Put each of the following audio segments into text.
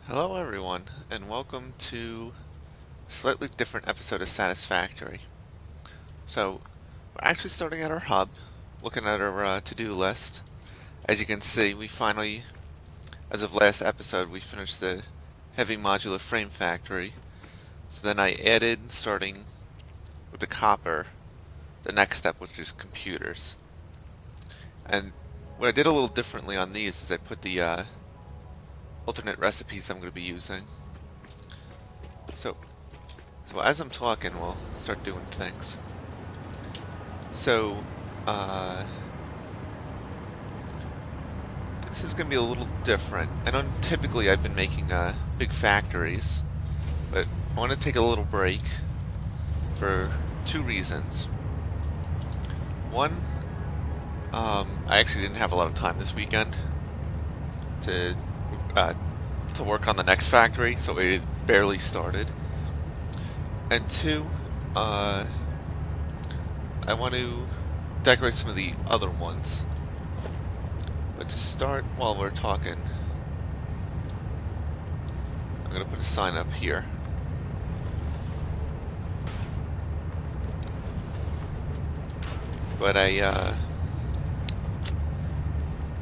Hello, everyone, and welcome to a slightly different episode of Satisfactory. So, we're actually starting at our hub, looking at our to-do list. As you can see, we finally, as of last episode, we finished the heavy modular frame factory. So then I added, starting with the copper, the next step, which is computers. And what I did a little differently on these is I put the alternate recipes I'm going to be using. So, so as I'm talking, we'll start doing things. So, uh, this is going to be a little different. I know typically I've been making big factories, but I want to take a little break for two reasons. One, I actually didn't have a lot of time this weekend to uh, to work on the next factory, so it barely started. And two, I want to decorate some of the other ones. But to start, while we're talking, I'm going to put a sign up here. But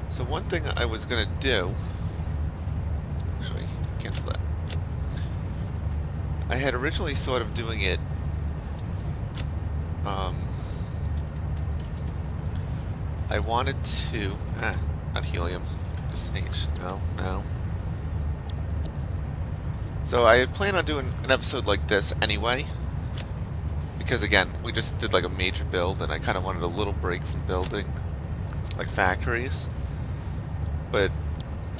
so one thing I was going to do, actually, cancel that. I had originally thought of doing it, I wanted to, not helium, just H, no. So I had planned on doing an episode like this anyway, because again, we just did like a major build, and I kind of wanted a little break from building, like factories. But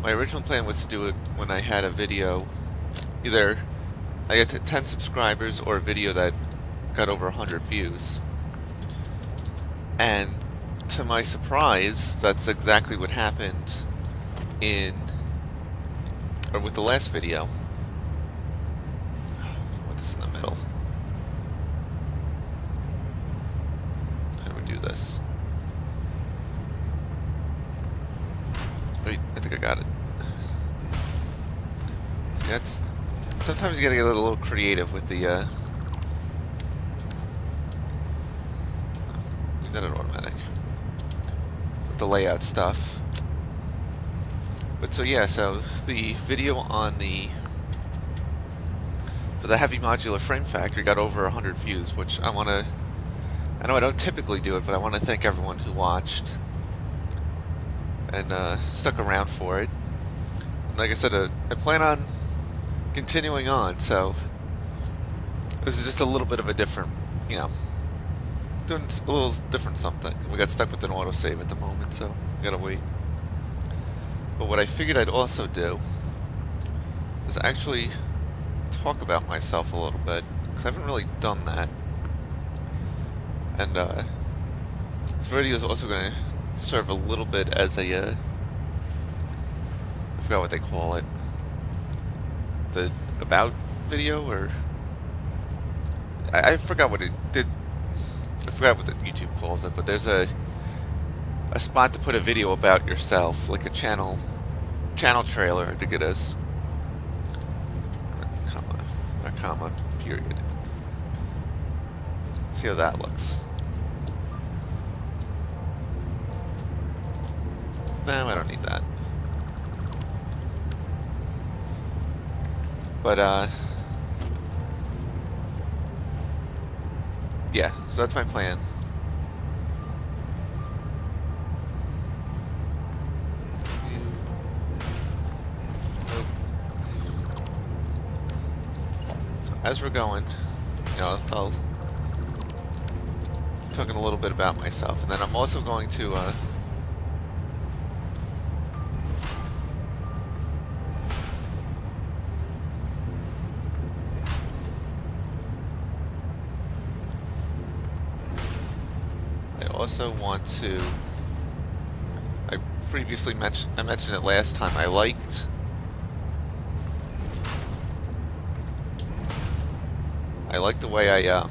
my original plan was to do it when I had a video, either I got to 10 subscribers or a video that got over 100 views. And to my surprise, that's exactly what happened with the last video. Put this in the middle. How do we do this? Wait, I think I got it. See, sometimes you gotta get a little creative with the, is that an automatic? With the layout stuff. But so yeah, so the video on for the heavy modular frame factory got over 100 views, which I know I don't typically do it, but I want to thank everyone who watched and stuck around for it. And like I said, I plan on continuing on, so this is just a little bit of a different, doing a little different something. We got stuck with an autosave at the moment, so we gotta wait. But what I figured I'd also do is actually talk about myself a little bit, because I haven't really done that. And this video is also going to serve a little bit as a, I forgot what they call it, the about video, or I forgot what it did. I forgot what the YouTube calls it, but there's a spot to put a video about yourself, like a channel trailer, I think it is. Comma, period. See how that looks. No, I don't need that. But, yeah, so that's my plan. So as we're going, I'll talking a little bit about myself, and then I'm also going to, I previously mentioned, I mentioned it last time, I liked the way I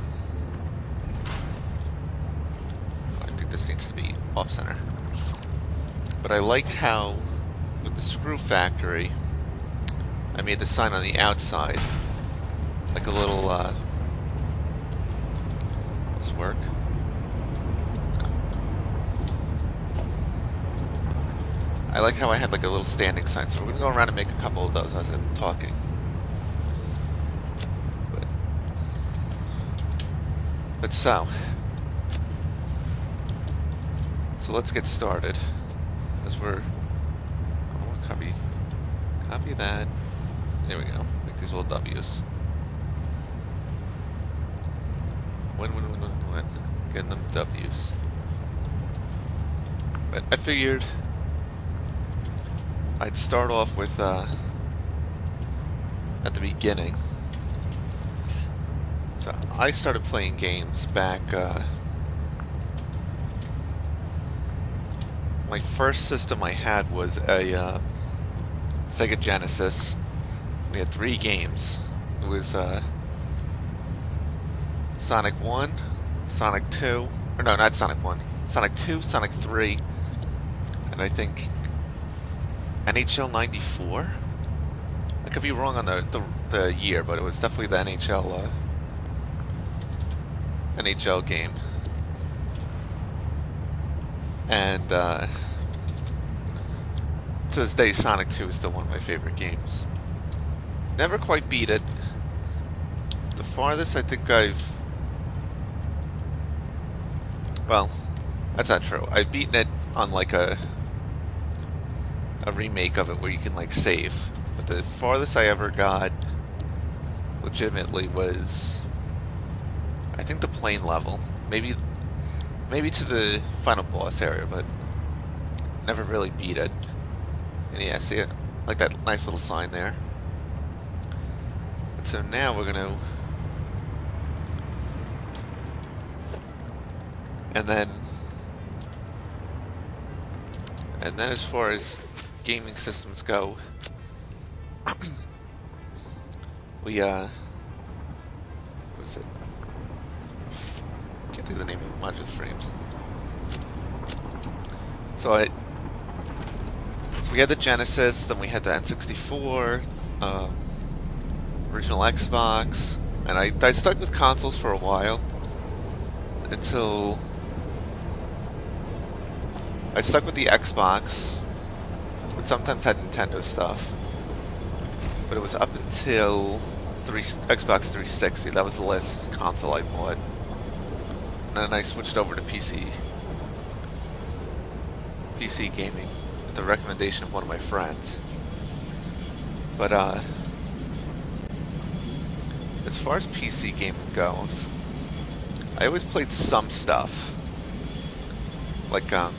think this needs to be off center. But I liked how, with the screw factory, I made the sign on the outside, like a little, this work? I liked how I had like a little standing sign, so we're gonna go around and make a couple of those as I'm talking. But so let's get started. As we're, I want to copy that. There we go. Make these little W's. When. Getting them W's. But I figured I'd start off with, at the beginning. So I started playing games back, my first system I had was a Sega Genesis. We had 3 games. It was Sonic 1, Sonic 2, or no, not Sonic 1, Sonic 2, Sonic 3, and I think NHL 94? I could be wrong on the year, but it was definitely the NHL game. And to this day, Sonic 2 is still one of my favorite games. Never quite beat it. The farthest I think well, that's not true. I've beaten it on like a remake of it where you can like save. But the farthest I ever got legitimately was, I think, the plane level. Maybe to the final boss area, but never really beat it. And yeah, see it? Like that nice little sign there. And so now we're gonna... And then as far as gaming systems go, we, what's it? Can't think of the name of modular frames. So we had the Genesis, then we had the N64, original Xbox, and I stuck with consoles for a while until I stuck with the Xbox, and sometimes had Nintendo stuff, but it was up until Xbox 360. That was the last console I bought. And then I switched over to PC gaming at the recommendation of one of my friends. But as far as PC gaming goes, I always played some stuff. Like to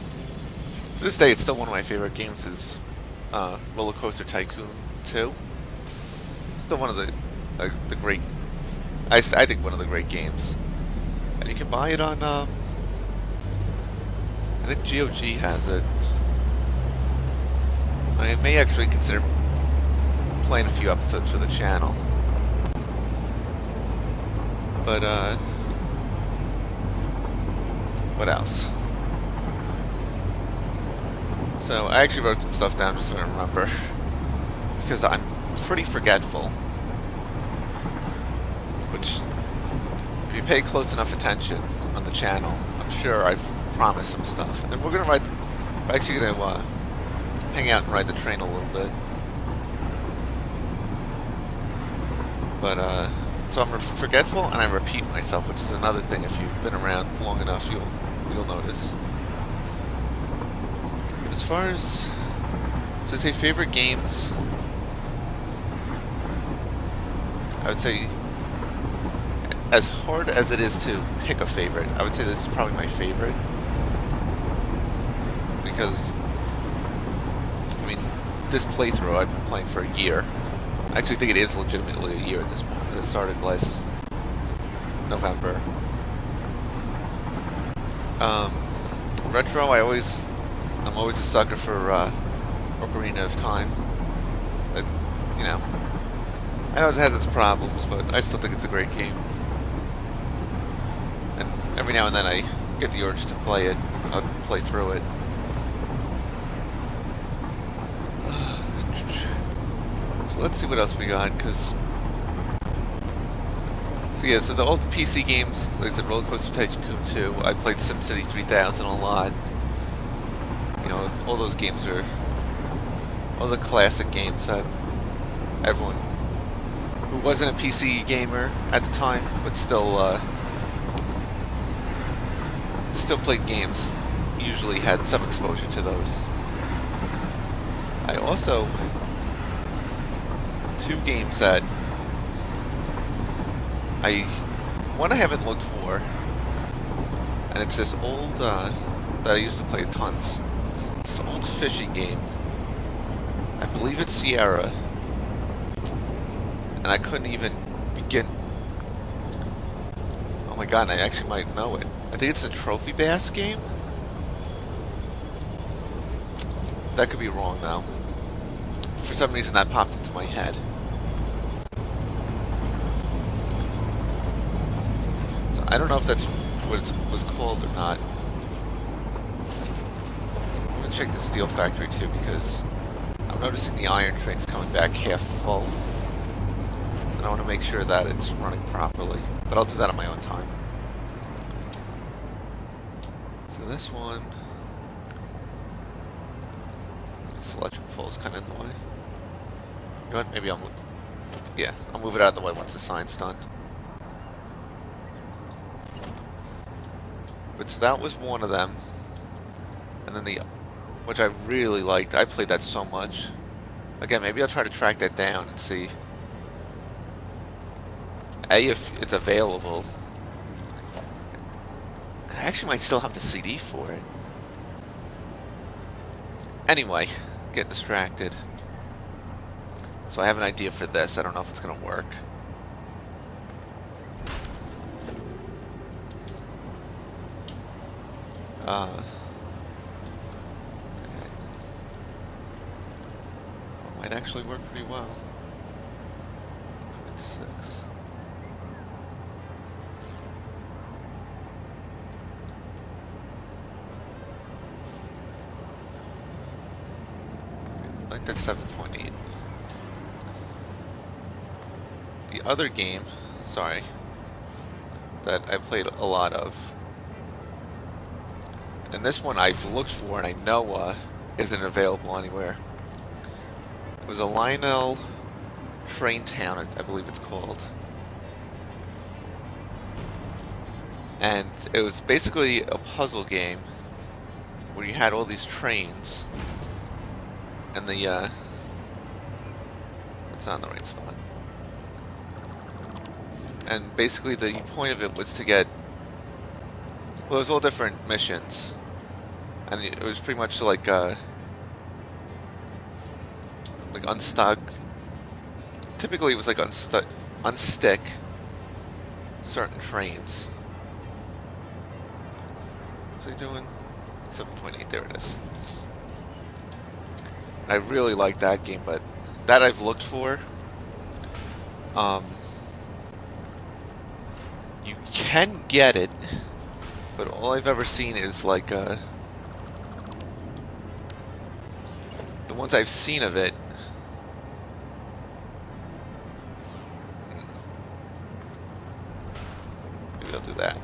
this day, it's still one of my favorite games. Is Roller Coaster Tycoon 2. Still one of the great. I think one of the great games. And you can buy it on, I think GOG has it. I may actually consider playing a few episodes for the channel. But, what else? So, I actually wrote some stuff down just so I remember. Because I'm pretty forgetful. Which, if you pay close enough attention on the channel, I'm sure I've promised some stuff. And we're actually gonna hang out and ride the train a little bit. But so I'm forgetful and I repeat myself, which is another thing. If you've been around long enough, you'll notice. But as far as, so I'd say favorite games, I would say, as hard as it is to pick a favorite, I would say this is probably my favorite. Because, I mean, this playthrough I've been playing for a year. I actually think it is legitimately a year at this point, because it started last November. Retro, I'm always a sucker for Ocarina of Time. It's, you know, I know it has its problems, but I still think it's a great game. And every now and then I get the urge to play it. I'll play through it. So So let's see what else we got, because... So yeah, so the old PC games, like I said, Roller Coaster Tycoon 2, I played SimCity 3000 a lot. You know, all those games are... all the classic games that everyone who wasn't a PC gamer at the time, but still played games, usually had some exposure to those. I also... two games that one I haven't looked for, and it's this old, that I used to play tons. It's this old fishing game. I believe it's Sierra. And I couldn't even begin... Oh my god, I actually might know it. I think it's a Trophy Bass game? That could be wrong now. For some reason that popped into my head. So I don't know if that's what it was called or not. I'm gonna check the Steel Factory too, because I'm noticing the iron train's coming back half full. And I want to make sure that it's running properly. But I'll do that on my own time. So this one... this electric pole's kind of in the way. You know what? Maybe I'll move... yeah, I'll move it out of the way once the sign's done. But so that was one of them. And then the... which I really liked. I played that so much. Again, maybe I'll try to track that down and see... A, if it's available. I actually might still have the CD for it. Anyway, get distracted. So I have an idea for this. I don't know if it's going to work. Okay. Well, might actually work pretty well. 0.6. I think that's 7.8. The other game, sorry, that I played a lot of, and this one I've looked for and I know isn't available anywhere. It was a Lionel Train Town, I believe it's called. And it was basically a puzzle game where you had all these trains. And the, it's not in the right spot. And basically the point of it was to get, well, it was all different missions. And it was pretty much like unstuck. Typically it was like unstick certain trains. What's he doing? 7.8, there it is. I really like that game, but that I've looked for. You can get it, but all I've ever seen is like the ones I've seen of it. Maybe I'll do that.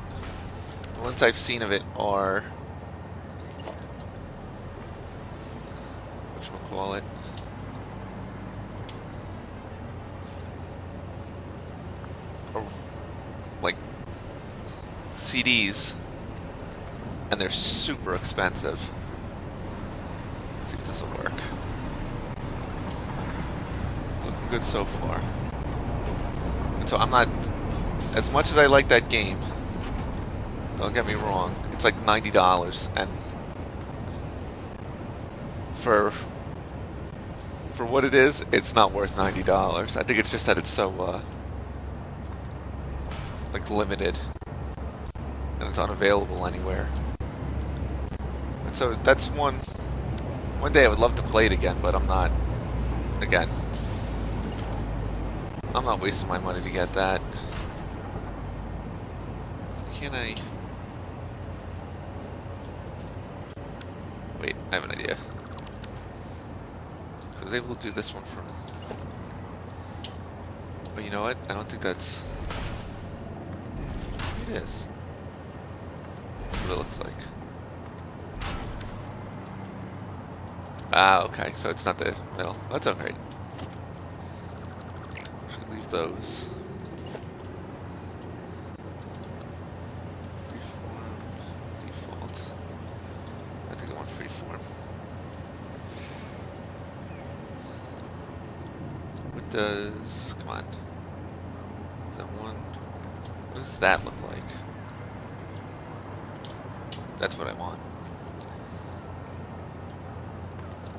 The ones I've seen of it are, call it, like CDs, and they're super expensive. Let's see if this will work. It's looking good so far. And so I'm not, as much as I like that game, don't get me wrong, it's like $90, and for what it is, it's not worth $90. I think it's just that it's so like limited, and it's unavailable anywhere. And so that's one day I would love to play it again, but I'm not. Again, I'm not wasting my money to get that. Can I? Wait, I have an idea. So I was able to do this one from Oh, you know what? I don't think that's... It is. That's what it looks like. Ah, okay, so it's not the middle. That's okay. Should leave those. Freeform, default. I think I want freeform. What does... Come on. Is that one? What does that look like? That's what I want.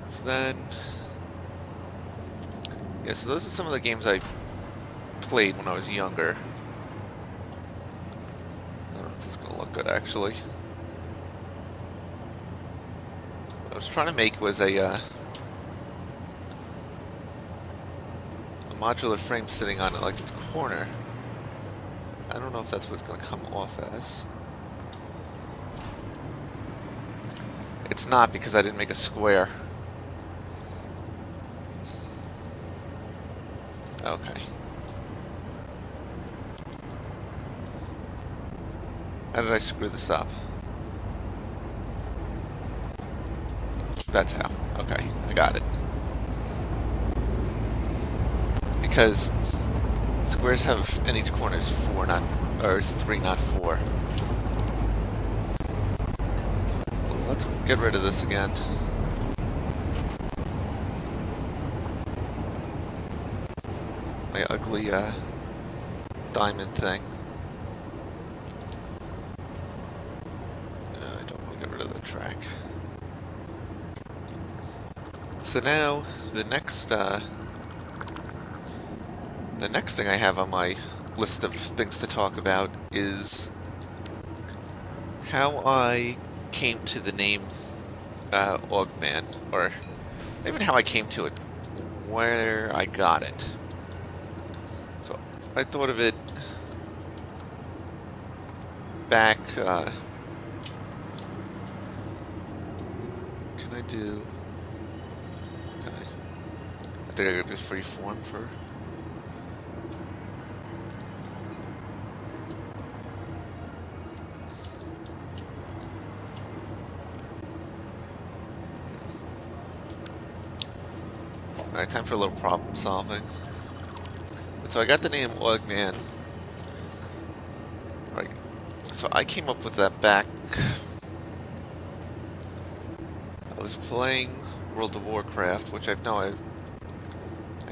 So then... Yeah, so those are some of the games I played when I was younger. I don't know if this is going to look good, actually. What I was trying to make was a modular frame sitting on it like its corner. I don't know if that's what it's going to come off as. It's not, because I didn't make a square. Okay. How did I screw this up? That's how. Okay, I got it. Because squares have in each corner is 4, not, or is 3, not 4. So let's get rid of this again. My ugly diamond thing. I don't want to get rid of the track. So now the next thing I have on my list of things to talk about is how I came to the name Augman, or even how I came to it, where I got it. So I thought of it back. Can I do? Okay. I think I gotta do freeform for. Alright, time for a little problem solving. So I got the name Augman. Right. So I came up with that back. I was playing World of Warcraft, which I know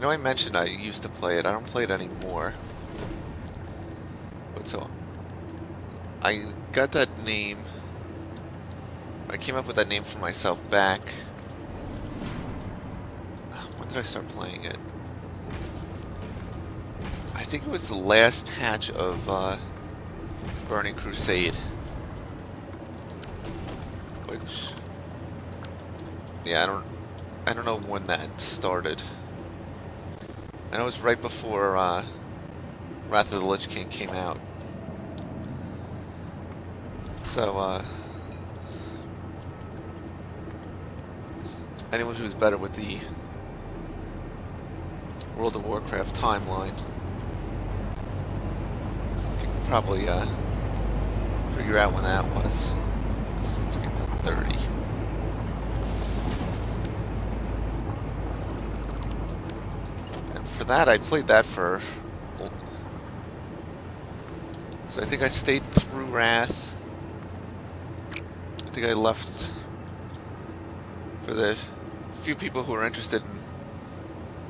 I mentioned I used to play it. I don't play it anymore. But so I got that name. I came up with that name for myself back. When did I start playing it? I think it was the last patch of Burning Crusade, which, yeah, I don't know when that started. I know it was right before Wrath of the Lich King came out. So anyone who's better with the World of Warcraft timeline can probably figure out when that was. It seems to be about 30. And for that, I played that for... So I think I stayed through Wrath. I think I left for the few people who are interested in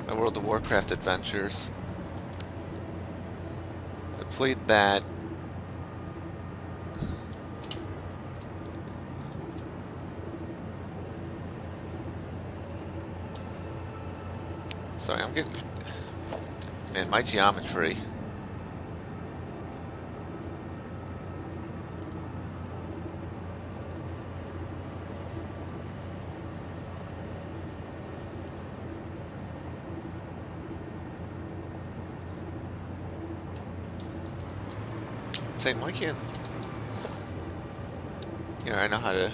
my World of Warcraft adventures. I played that. Sorry, I'm getting... Man, my geometry. Saying, why can't... Here, I know how to...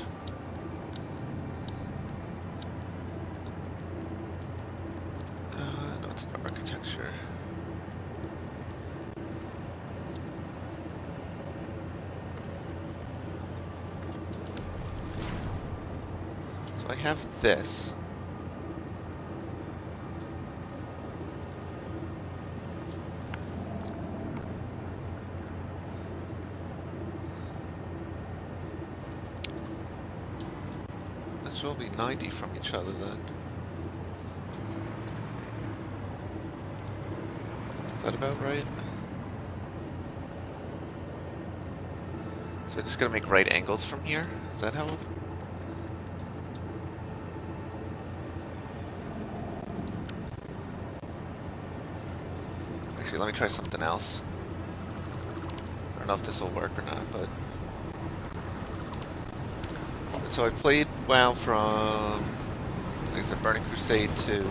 No, it's an architecture. I have this. That should all be 90 from each other then. Is that about right? So I just gotta make right angles from here? Is that how? Actually, let me try something else. I don't know if this will work or not, but... So I played WoW from, like I said, Burning Crusade to...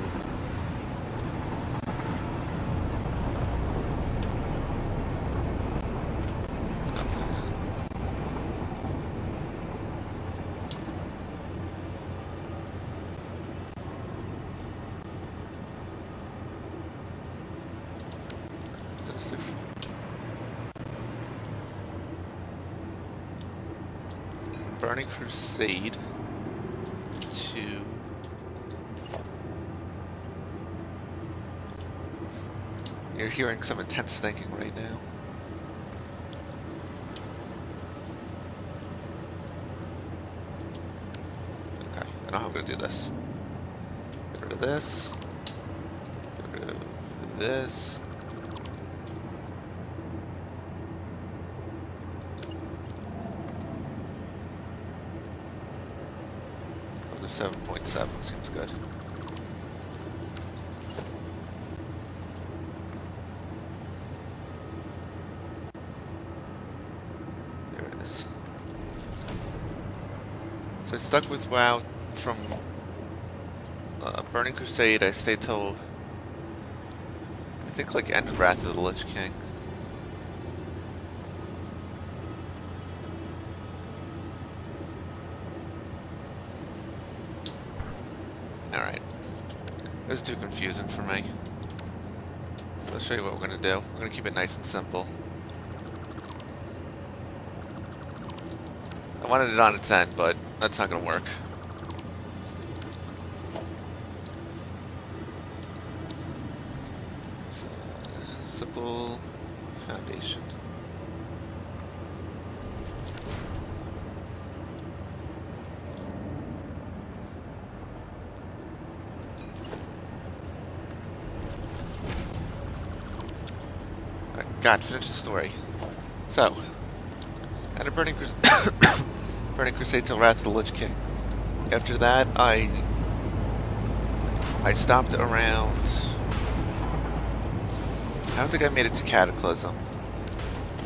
Burning Crusade to... You're hearing some intense thinking right now. Okay, I know how I'm going to do this. Get rid of this. Get rid of this. Go to 7.7 seems good. So I stuck with WoW from Burning Crusade. I stayed till, I think, like end of Wrath of the Lich King. Alright. This is too confusing for me. So I'll show you what we're going to do. We're going to keep it nice and simple. I wanted it on its end, but that's not going to work. So, simple foundation. Alright, God, finish the story. So, and a Burning Crusade till Wrath of the Lich King. After that, I stopped around... I don't think I made it to Cataclysm.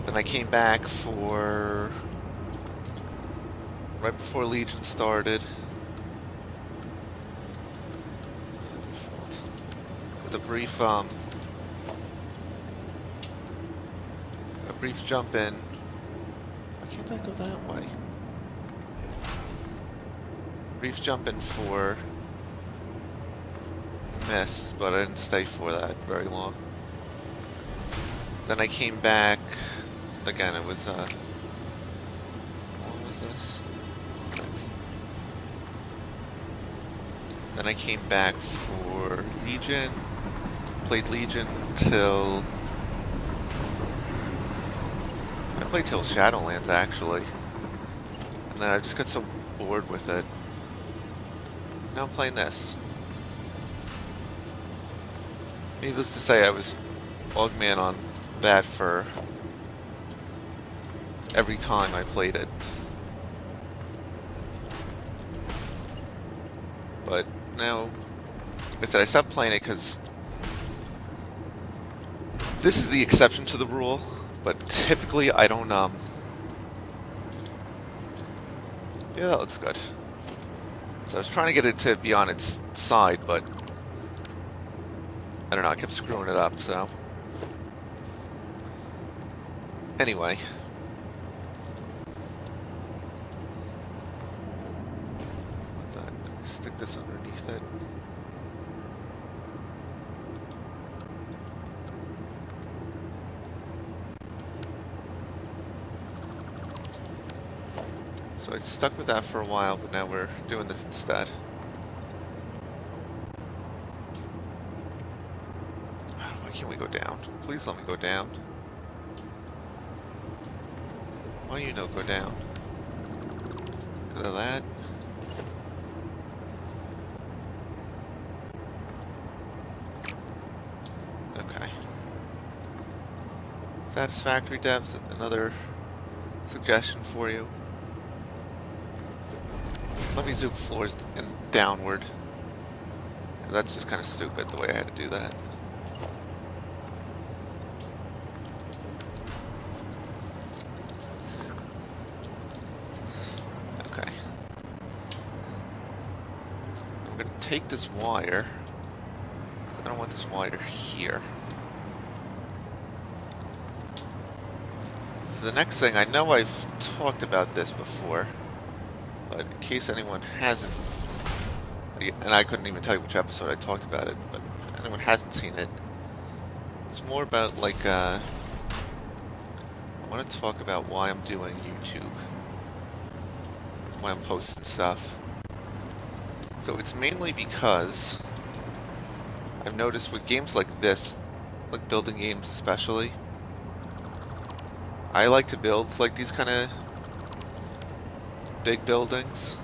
Then I came back for... right before Legion started. Default. With a brief jump in. Why can't I go that way? Brief jump in for Mist, but I didn't stay for that very long. Then I came back again. It was what was this? 6. Then I came back for Legion. Played Legion till I played till Shadowlands actually, and then I just got so bored with it. Now I'm playing this. Needless to say, I was Augman on that for every time I played it. But now, like I said, I stopped playing it because this is the exception to the rule, but typically I don't, yeah, that looks good. So I was trying to get it to be on its side, but I don't know, I kept screwing it up, so. Anyway. Let me stick this underneath it. So I stuck with that for a while, but now we're doing this instead. Why can't we go down? Please let me go down. Why you no go down? Because of that? Okay. Satisfactory devs, another suggestion for you. Let me zoom floors and downward. That's just kind of stupid the way I had to do that. Okay. I'm going to take this wire, because I don't want this wire here. So the next thing, I know I've talked about this before, but in case anyone hasn't, and I couldn't even tell you which episode I talked about it, but if anyone hasn't seen it, it's more about like, I want to talk about why I'm doing YouTube, why I'm posting stuff. So it's mainly because I've noticed with games like this, like building games especially, I like to build like these kind of big buildings.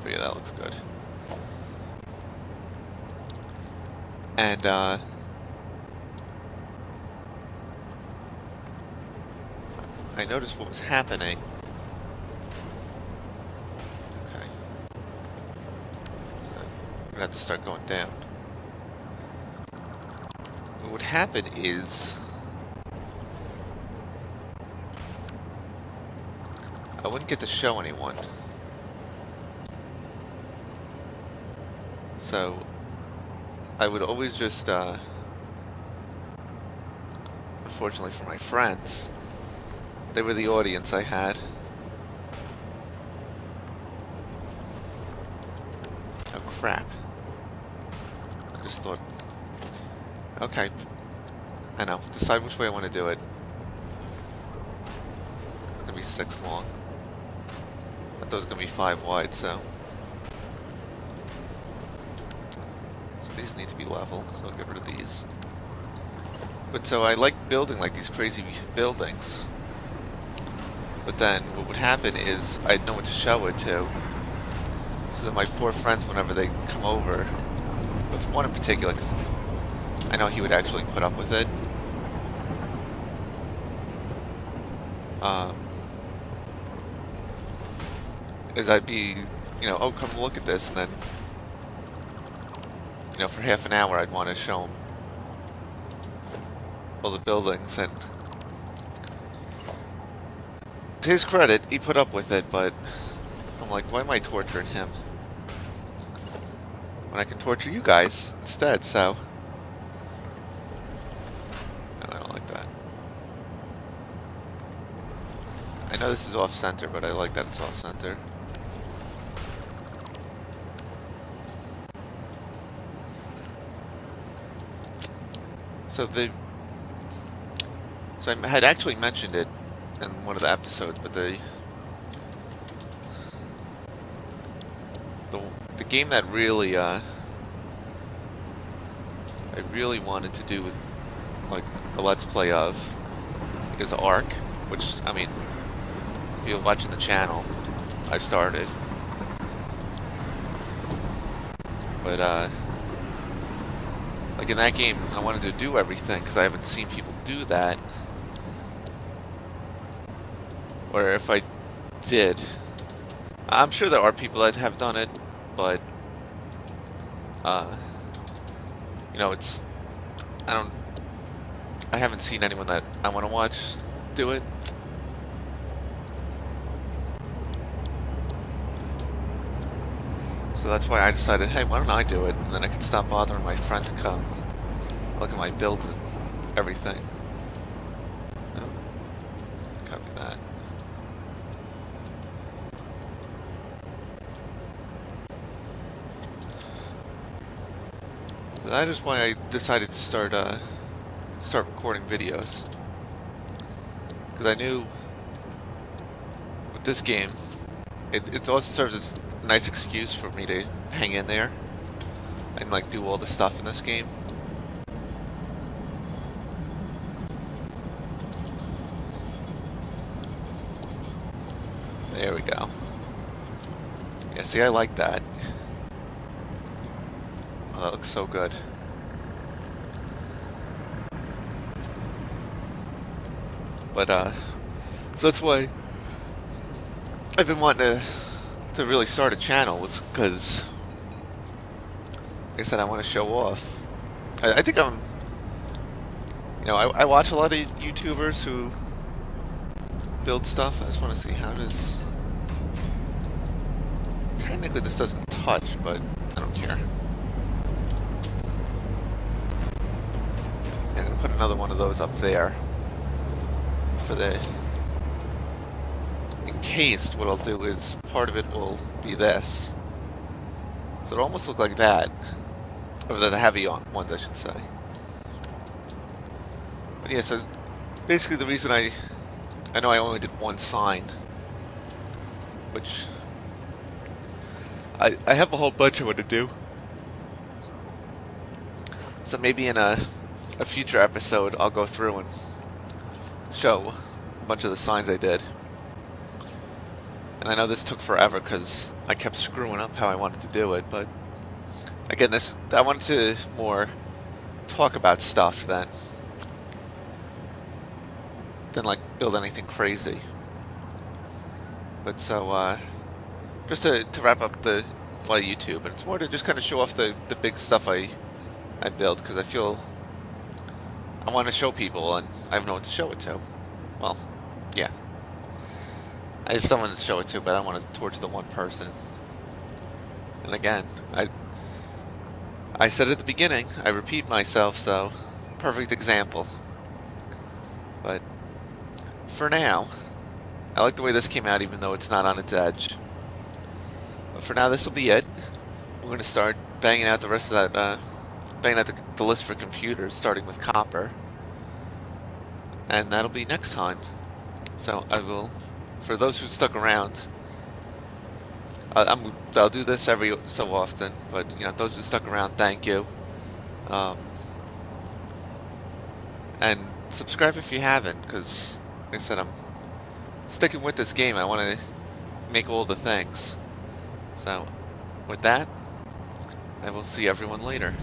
Oh yeah, that looks good. And I noticed what was happening. Okay. So I'm gonna have to start going down. What would happen is I wouldn't get to show anyone. So I would always just, unfortunately for my friends, they were the audience I had. Oh crap. I just thought, okay, I know, decide which way I want to do it. It's gonna be 6 long. I thought it was gonna be 5 wide, so these need to be level, so I'll get rid of these. But so I like building like these crazy buildings. But then what would happen is I'd know what to show it to. So that my poor friends, whenever they come over, with one in particular, because I know he would actually put up with it. Is I'd be, you know, oh, come look at this, and then, you know, for half an hour I'd want to show him all the buildings, and to his credit, he put up with it, but I'm like, why am I torturing him when I can torture you guys instead? So no, I don't like that. I know this is off-center, but I like that it's off-center. So I had actually mentioned it in one of the episodes, but the game that really I really wanted to do with like a let's play of is Ark, which, I mean, if you're watching the channel, I started, but like in that game I wanted to do everything because I haven't seen people do that. Or if I did, I'm sure there are people that have done it, but you know, I haven't seen anyone that I want to watch do it. So that's why I decided, hey, why don't I do it, and then I can stop bothering my friend to come look at my build and everything. No? Copy that. So that is why I decided to start recording videos, because I knew with this game, it also serves as a nice excuse for me to hang in there and like do all the stuff in this game. There we go. Yeah, see, I like that. Oh, that looks so good. But, so that's why I've been wanting to really start a channel, was because, like I said, I want to show off. I think I'm, you know, I watch a lot of YouTubers who build stuff. I just want to see how does... Technically this doesn't touch, but I don't care. I'm going to put another one of those up there for the... Encased, what I'll do is part of it will be this. So it'll almost look like that. Or the heavy ones, I should say. But yeah, so basically the reason I know I only did one sign, which I have a whole bunch of what to do. So maybe in a future episode I'll go through and show a bunch of the signs I did. And I know this took forever because I kept screwing up how I wanted to do it, but again, I wanted to more talk about stuff than like build anything crazy. But so just to wrap up the YouTube, and it's more to just kind of show off the big stuff I build, because I feel I want to show people and I have no one to show it to. Well, yeah. I have someone to show it to, but I want it towards the one person. And again, I said at the beginning, I repeat myself, so perfect example. But for now, I like the way this came out, even though it's not on its edge. But for now, this will be it. We're going to start banging out the rest of that, banging out the list for computers, starting with copper. And that'll be next time. So I will... For those who stuck around, I'll do this every so often, but you know, those who stuck around, thank you. And subscribe if you haven't, because like I said, I'm sticking with this game. I want to make all the things. So, with that, I will see everyone later.